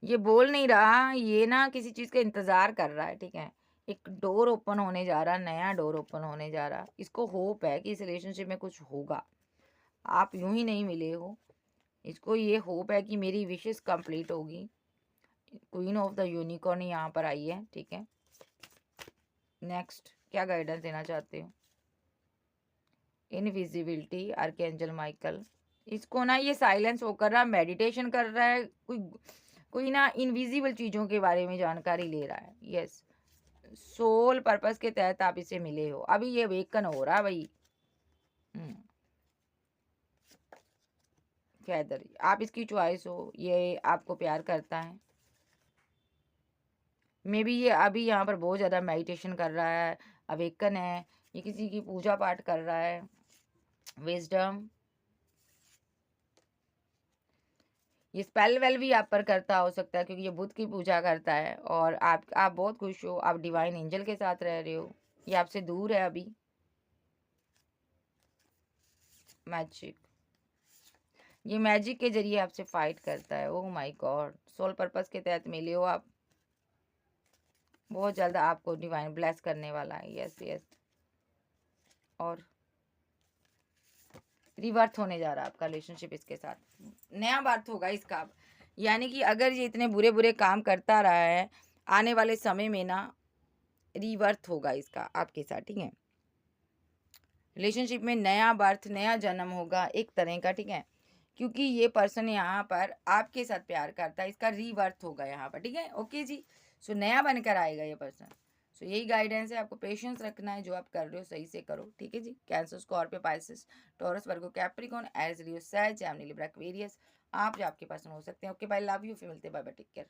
ये बोल नहीं रहा, ये ना किसी चीज़ का इंतज़ार कर रहा है, ठीक है। एक डोर ओपन होने जा रहा, नया डोर ओपन होने जा रहा, इसको होप है कि इस रिलेशनशिप में कुछ होगा, आप यूं ही नहीं मिले हो, इसको ये होप है कि मेरी विशेस कंप्लीट होगी। क्वीन ऑफ द यूनिकॉर्न यहाँ पर आई है, ठीक है। नेक्स्ट क्या गाइडेंस देना चाहते हो? इनविजिबिलिटी, आर्कएंजल माइकल, इसको ना ये साइलेंस होकर रहा, मेडिटेशन कर रहा है, कोई ना इनविजिबल चीज़ों के बारे में जानकारी ले रहा है। यस, सोल पर्पस के तहत आप इसे मिले हो, अभी ये वेकन हो रहा है भाई। फैदर, आप इसकी चॉइस हो, ये आपको प्यार करता है, मे बी ये अभी यहाँ पर बहुत ज़्यादा मेडिटेशन कर रहा है, अवेकन है, ये किसी की पूजा पाठ कर रहा है, विजडम, ये स्पेल वेल भी आप पर करता हो सकता है, क्योंकि ये बुद्ध की पूजा करता है, और आप बहुत खुश हो, आप डिवाइन एंजल के साथ रह रहे हो, ये आपसे दूर है अभी। मैजिक, ये मैजिक के जरिए आपसे फाइट करता है। Oh my God, soul purpose के तहत मिले हो आप, बहुत ज़्यादा आपको डिवाइन ब्लेस करने वाला है। यस यस, और रिवर्थ होने जा रहा है आपका रिलेशनशिप इसके साथ, नया बर्थ होगा इसका, यानी कि अगर ये इतने बुरे बुरे काम करता रहा है, आने वाले समय में ना रिवर्थ होगा इसका आपके साथ, ठीक है। रिलेशनशिप में नया बर्थ, नया जन्म होगा एक तरह का, ठीक है, क्योंकि ये पर्सन यहाँ पर आपके साथ प्यार करता है, इसका रीबर्थ होगा यहाँ पर, ठीक है। ओके जी, सो नया बनकर आएगा ये पर्सन। सो यही गाइडेंस है, आपको पेशेंस रखना है, जो आप कर रहे हो सही से करो, ठीक है जी। कैंसर, स्कॉर्पियो, पाइसेस, टॉरस, वर्गो, कैप्रिकॉर्न, एरीज, लियो, सैज, जेमिनी, लिब्रा, एक्वेरियस, आप जो आपके पर्सन हो सकते हैं। ओके बाय, लव यू, फिर मिलते हैं, बाय बाय, टेक केयर।